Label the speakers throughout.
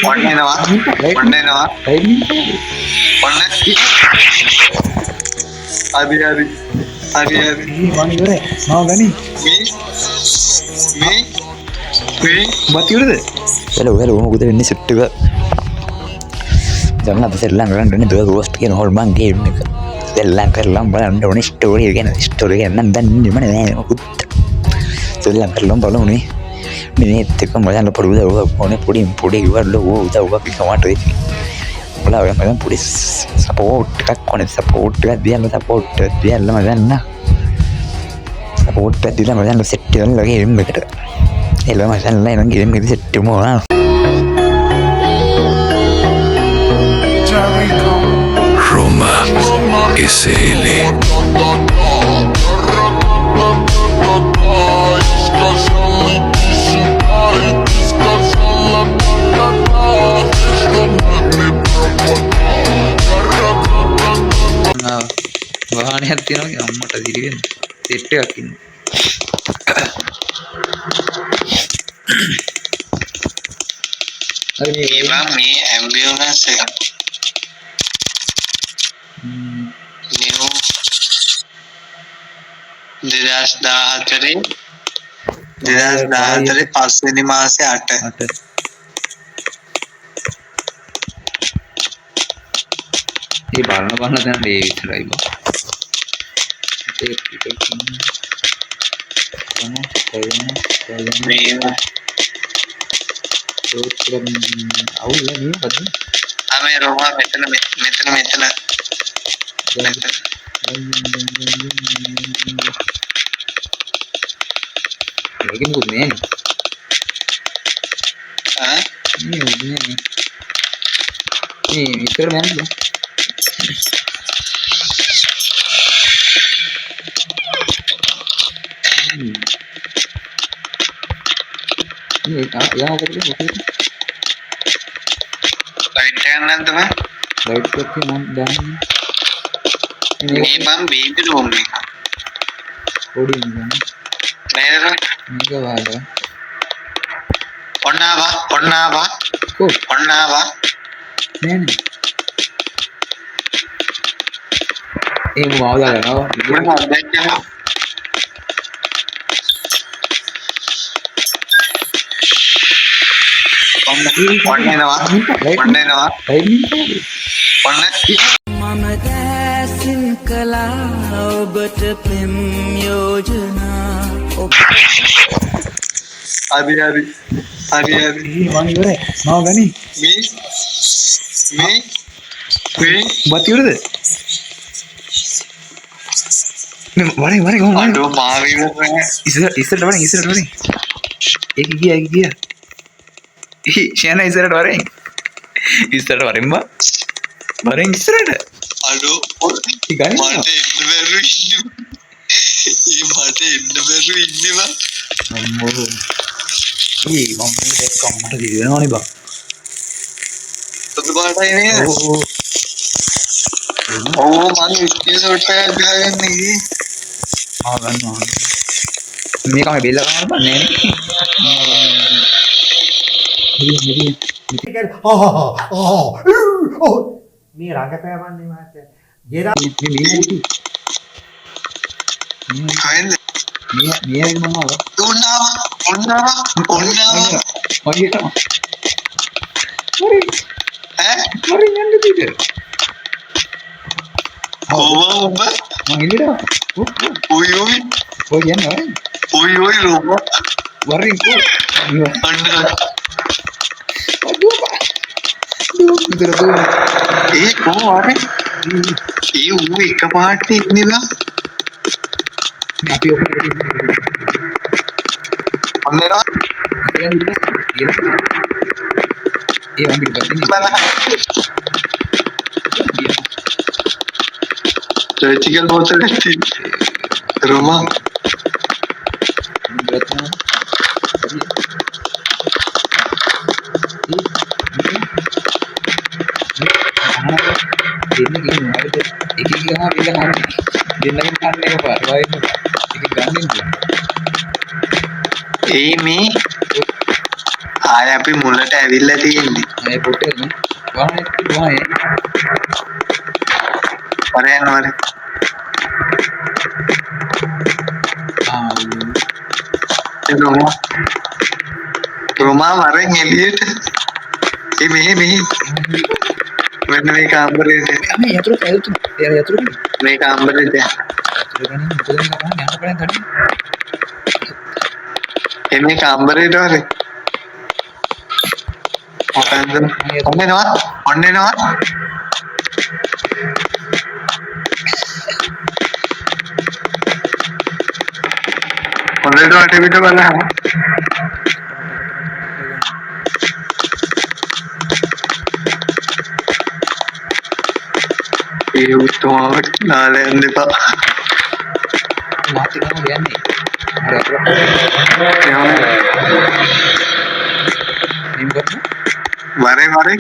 Speaker 1: Onnenawa, onnenawa, onne. Adi, adi, adi, adi.
Speaker 2: mau gani
Speaker 1: Me, me, me.
Speaker 2: mati udah hello hello mau gue ini sudah jangan apa sih lang ini dua roast kan hol mang game nih lang balan ini story kan nandan ini mana nih aku lang balan nih ini tiap malam lo perlu dah pone pudi gua lo udah pakai kawan tuh bola orang macam pudi support dia lo support dia lo macam nah support dia macam lo set dia lagi ini begitu lo macam lain lagi ini set semua
Speaker 3: Roma SL
Speaker 2: വാഹന ഹത്യനോ അമ്മട്ട തിരികെ തെറ്റ് ആക്കുന്നു
Speaker 1: Me ambulance new 2014 5 මාසේ 8
Speaker 2: ඒ බලන දැන් ඒ විතරයි බා
Speaker 1: මේ රෝමා මෙතන
Speaker 2: මේක මොකද මේ
Speaker 1: ඈ
Speaker 2: මේ විතර මන්නේ යා ඔකට
Speaker 1: ලයිට් එක නැද්ද බං
Speaker 2: ලයිට් එක මම දාන්නේ
Speaker 1: මේ මම බේබි රූම් එක
Speaker 2: පොඩි නේද
Speaker 1: නේද
Speaker 2: මේක වාලා
Speaker 1: ඔන්නාවා
Speaker 2: නේද ඒ මොකද දානවා
Speaker 1: onnenawa onne
Speaker 4: මම දැසින් කලා ඔබට පෙම් යෝජනා
Speaker 1: adi
Speaker 2: මම ඉවරයි mau gani
Speaker 1: me
Speaker 2: mati udah Mari,
Speaker 1: aduh mawi
Speaker 2: Isra waring. Eki gia. Shana isra waring. Isra waring ba? Waring isra ada.
Speaker 1: aduh
Speaker 2: Igani.
Speaker 1: mate inna beru inni ba
Speaker 2: Ammo. Mamma dek kammata diwenawa ne ba.
Speaker 1: සුදු පාටයි නේද ඔව් මම screenshot එකක් ගහගන්න ගියේ
Speaker 2: ගන්නවා මේක මම බෙල්ල ගන්න බන්නේ
Speaker 5: මේ රංගපෑවන්නේ මහත්තයා ජෙරා
Speaker 1: කයින්ද
Speaker 2: මේ මොනවද
Speaker 1: ඔන්නාවා
Speaker 2: ඔයිට
Speaker 1: ඈ
Speaker 2: වරින් යන්න දෙද
Speaker 1: කොහොම ඔබ
Speaker 2: මම ඉන්නද
Speaker 1: ඔය රෝබෝ
Speaker 2: වරින්
Speaker 1: අන්න
Speaker 2: විතර
Speaker 1: ඒ කොහොම ඒ ඌ එකපාරට ඉන්නේලා
Speaker 2: අපි ඔක
Speaker 1: අන්නේලා
Speaker 2: ඒ වගේ පැත්තේ
Speaker 1: सर्जिकल बोतल रोमा ආය අපි මුලට ඇවිල්ලා තියෙන්නේ.
Speaker 2: මේ පොටේ නේ වාහනේ වාහනේ
Speaker 1: වරයන් වරේ. රොමා වරෙන් එළියට. මෙහෙ මෙන්න මේ කාමරේට.
Speaker 2: මේ යතුරු
Speaker 1: මේ කාමරේට. මේ කාමරේට වරේ. ඔන්නෙනවා. හොඳට වටපිට බලන්න. ඒ උතුමාට නාලා යන්න එපා.
Speaker 2: මාතිකම කියන්නේ
Speaker 1: වරේ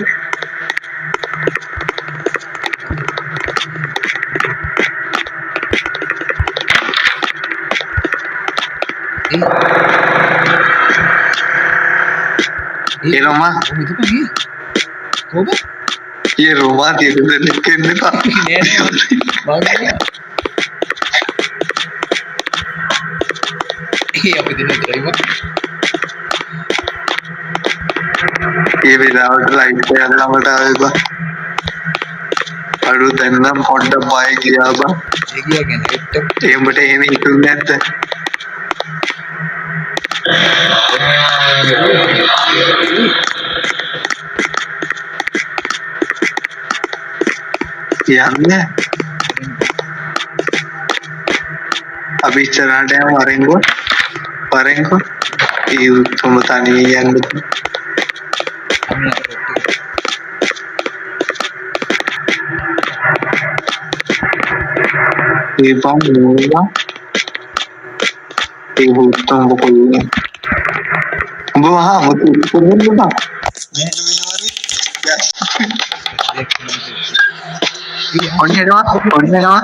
Speaker 1: ये रोमा ये रोमा धीरे लेके ये विदाउट लाइट पे अल्लाह बताएगा अड़ू तन्ना पॉट बाय किया बा ये बटे ये नहीं तुम नेट याने अभी चला डे वरेंगो ये तुम बता नहीं यार ये बात होगा ये तुम कोई वो हाँ वो तुम बता ඔන්නේනවා ඔන්නේනවා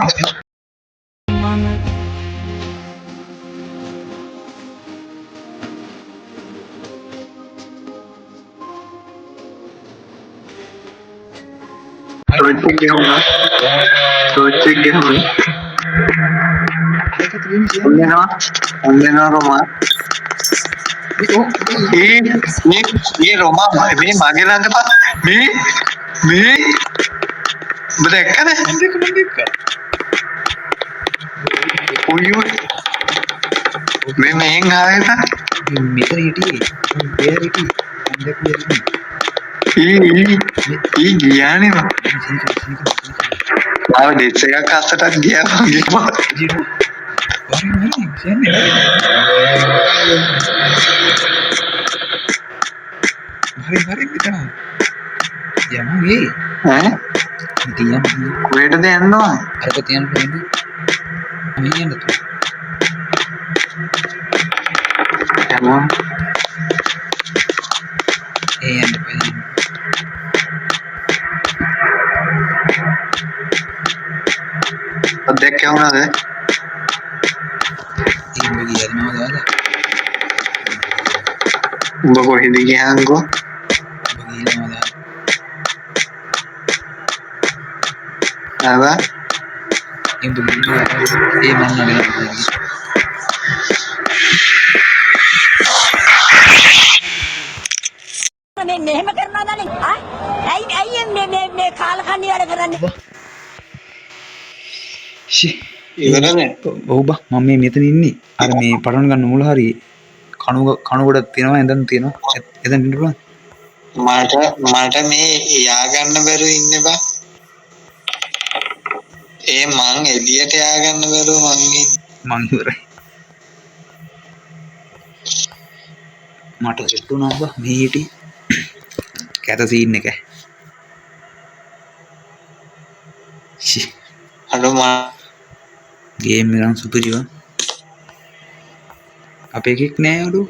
Speaker 1: රෝමා ये रोमा මේ මගේ ළඟ පා මේ ඔබ දැක්කද? ඔයෝ මේ මෙහෙන් ආවෙද?
Speaker 2: මෙතන හිටියේ
Speaker 1: ඊ ගියානේ මම. ආව ඩෙට්ස් එකක් අස්සටත් ගියා වගේ
Speaker 2: හරි මෙතන යමු
Speaker 1: ඈ කොහෙටද යන්නවා?
Speaker 2: අරක තියන්න පුළුවන්ද? මේ යන්න තු.
Speaker 1: යමු.
Speaker 2: යන්න බෑ.
Speaker 1: දැක්කේ වුණාද?
Speaker 2: ඉන්න ගියද නේද?
Speaker 1: උඹ කොහෙද ගියාංගෝ? apa?
Speaker 2: Itu dia mana dia?
Speaker 6: මෙහෙම කරනවද නේ? ඇයි මේ කාලකන්ණි වැඩ කරන්නේ?
Speaker 1: ඉවරනේ.
Speaker 2: ඔව් බා මම මේ මෙතන ඉන්නේ. අර මේ පටන් ගන්න මුල හරිය කණු ගොඩක් තියෙනවා එඳන් තියෙනවා. එතන ඉන්න පුළුවන්.
Speaker 1: මට මේ යා ගන්න බැරුව ඉන්නේ බා. ඒ මං එළියට යා ගන්න බැරුව මං
Speaker 2: ඉවරයි. මට සෙට් වුණා බා මේ හිටි කැත සීන් එක.
Speaker 1: අර මා
Speaker 2: ගේම් එක නම් සුපිරිව. අපේ එකෙක් නෑ උඩු.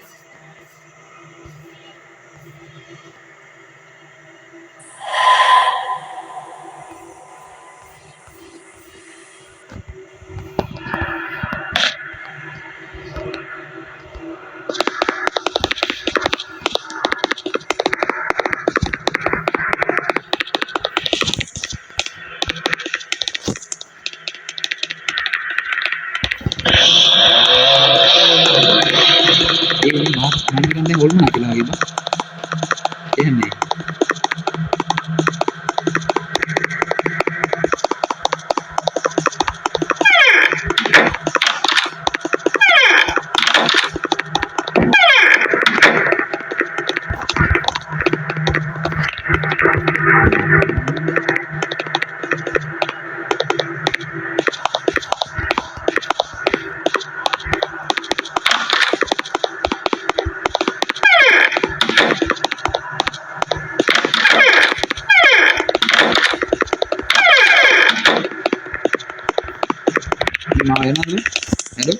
Speaker 2: Hello.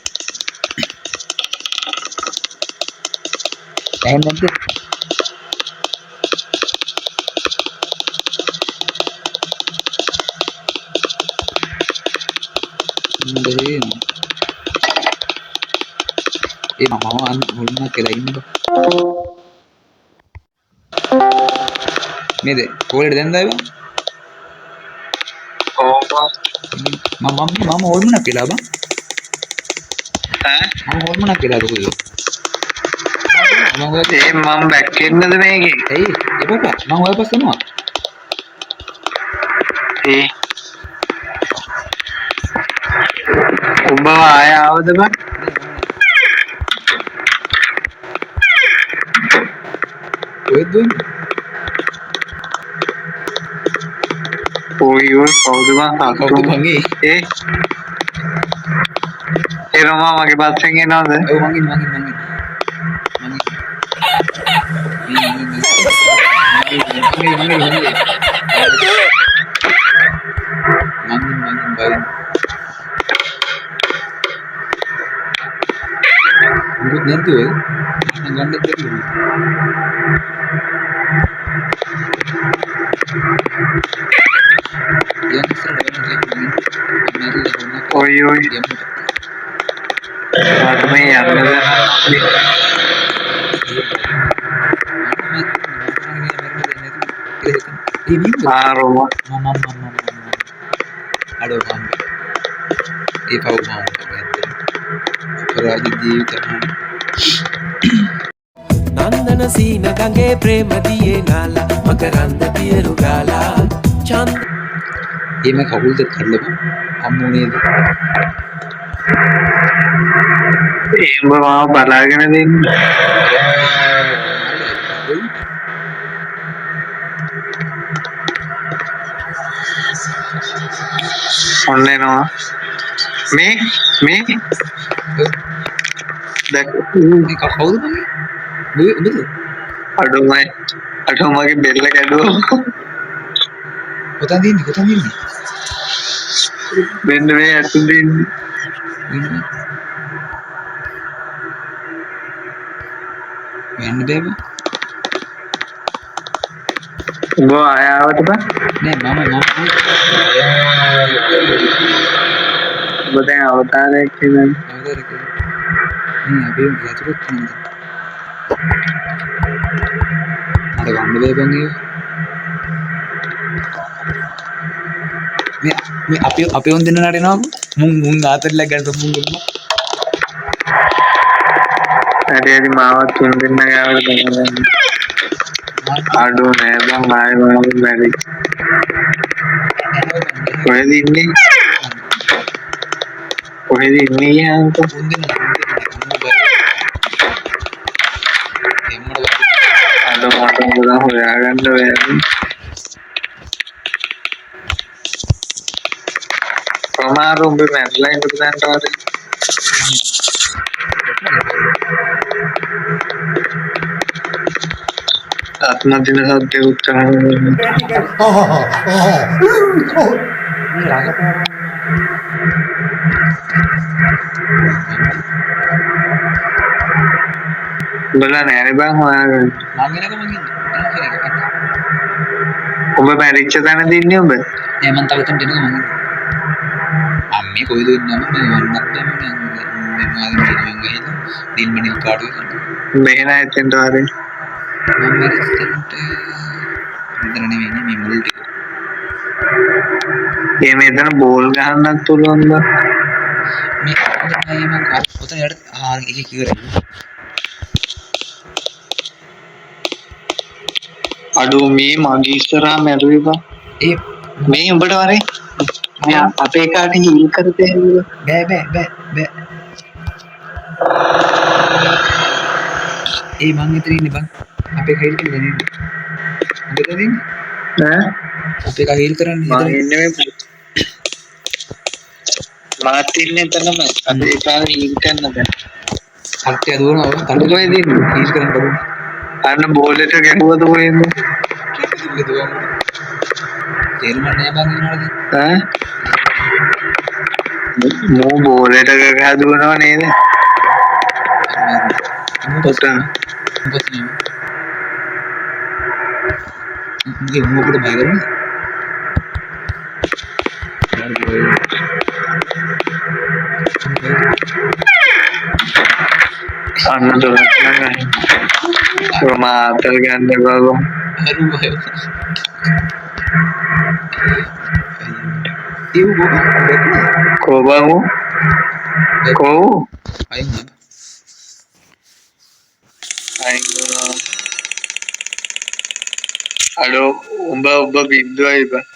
Speaker 2: Time nanti. Mama hulna kira ini ba. Mede, kore den da ba. Mama hulna kira ba. Mama hulna kira ba kuyo.
Speaker 1: මම බැක් එන්නද මේකේ?
Speaker 2: Hey, iba mama ඔය පස්සේ මොනවා?
Speaker 1: උඹ ආය ආවද බං?
Speaker 2: ඔයද දුන්නේ?
Speaker 1: ඔය කවුද බං?
Speaker 2: කවුද බං ඒ?
Speaker 1: ඒ රෝමා මගේ පස්සෙන් එනවද?
Speaker 2: ඔව් මං nanti ya, ganda dulu. Yang
Speaker 1: Oi. Aku main yang Roma.
Speaker 2: Aduh, Ipau mau. Apalagi di Utara.
Speaker 7: නන්දන සීන ගඟේ ප්‍රේම දියේ නාලා මකරන්ද පියරු ගාලා චන්ද
Speaker 2: මේ කවුල්ද කරලම අම්මුනේද
Speaker 1: උඹ මාව බලාගෙන ඉන්නේ ඔන්න එනවා මේ දැන්
Speaker 2: මේ කවුද මේ උඹද
Speaker 1: අඩෝ මගේ බෙල්ල කැඩුවා
Speaker 2: කොතනද ඉන්නේ
Speaker 1: මෙන්න මේ ඇතුලේ ඉන්නේ
Speaker 2: යන්න බෑම
Speaker 1: උඹ ආයවට බා
Speaker 2: නෑ මම
Speaker 1: ඔබ දැන් අවතාරයක් කියන්නේ
Speaker 2: අපි යතුරුත් නේද අර ගන්න බෑ බං මේ අපි උන් දෙන්න නඩේනවා මුන් ආතරලා ගන්න මුන් ගන්න
Speaker 1: හරි මාවත් තුන් දෙන්න ගාවට ගන්න ආඩෝ නෑ බං ආයෙ මාව බැරි කොහෙද ඉන්නේ යාන්ත
Speaker 2: උන් දෙන්න
Speaker 1: ආඩෝ මට උඹලා හොයාගන්න බැහැ Romaru mැරලා ඉඳ දැන්ට වගේ ආත්ම දින සද්දේ උත්තර
Speaker 5: මේ රඟපෑම
Speaker 1: බලා නෑ බං හොයාගන්න
Speaker 2: මං එනකම
Speaker 1: ඔබ මැරිච්ච තැනද ඉන්නේ ඔබ
Speaker 2: නෑ මං තව තැනට එනකම මං අම්මේ කොයිද ඉන්නම මේ වන්නත් බෑ මම ආදින් ගිහින් දින්මනිල් කාඩුව ගන්න
Speaker 1: මෙහෙ නෑ එතෙන්ට වරේ
Speaker 2: මම මෙතනට මෙතන නෙවෙයි මේ මුල් ටික
Speaker 1: ඒ මෙතන බෝල් ගහන්නත් පුළුවන් බං
Speaker 2: මේ මම ඔතන යට එක ඉවරයි
Speaker 1: අඩෝ මේ මගේ ඉස්සරහා මැරුවේ බං
Speaker 2: ඒ
Speaker 1: මේ උඹට වරේ මම අපේ කාට හීල් කරතේ
Speaker 2: බෑ ඒ මං එතන ඉන්නේ බං අපේ කයිල් කියලා දෙන්නේ උඹ දෙන්නේ අපේ කා හීල් කරන්නේ
Speaker 1: මම ඉන්නේ මාත් ඉන්නේ එතනම අද ඒ කාලේ හීල් කරන්න බෑ
Speaker 2: කට්ටිය දුවනවා තඬු
Speaker 1: කොහෙද ඉන්නේ
Speaker 2: හීල් කරන්න බඩු
Speaker 1: අන්න බෝලෙට ගැහුවද කොහෙන්ද
Speaker 2: තේරුම් නැහැ බං ඉන්නවද
Speaker 1: මෝ බෝලෙට ගහ දුවනව නේද පොත
Speaker 2: ඉතින් මොකද බය කරන්නේ
Speaker 1: අන්න දොරක් නෑ මාතල් ගන්න බබ කොබමු කොව්
Speaker 2: අයින්
Speaker 1: අඩෝ උඹ බින්දුවයි බා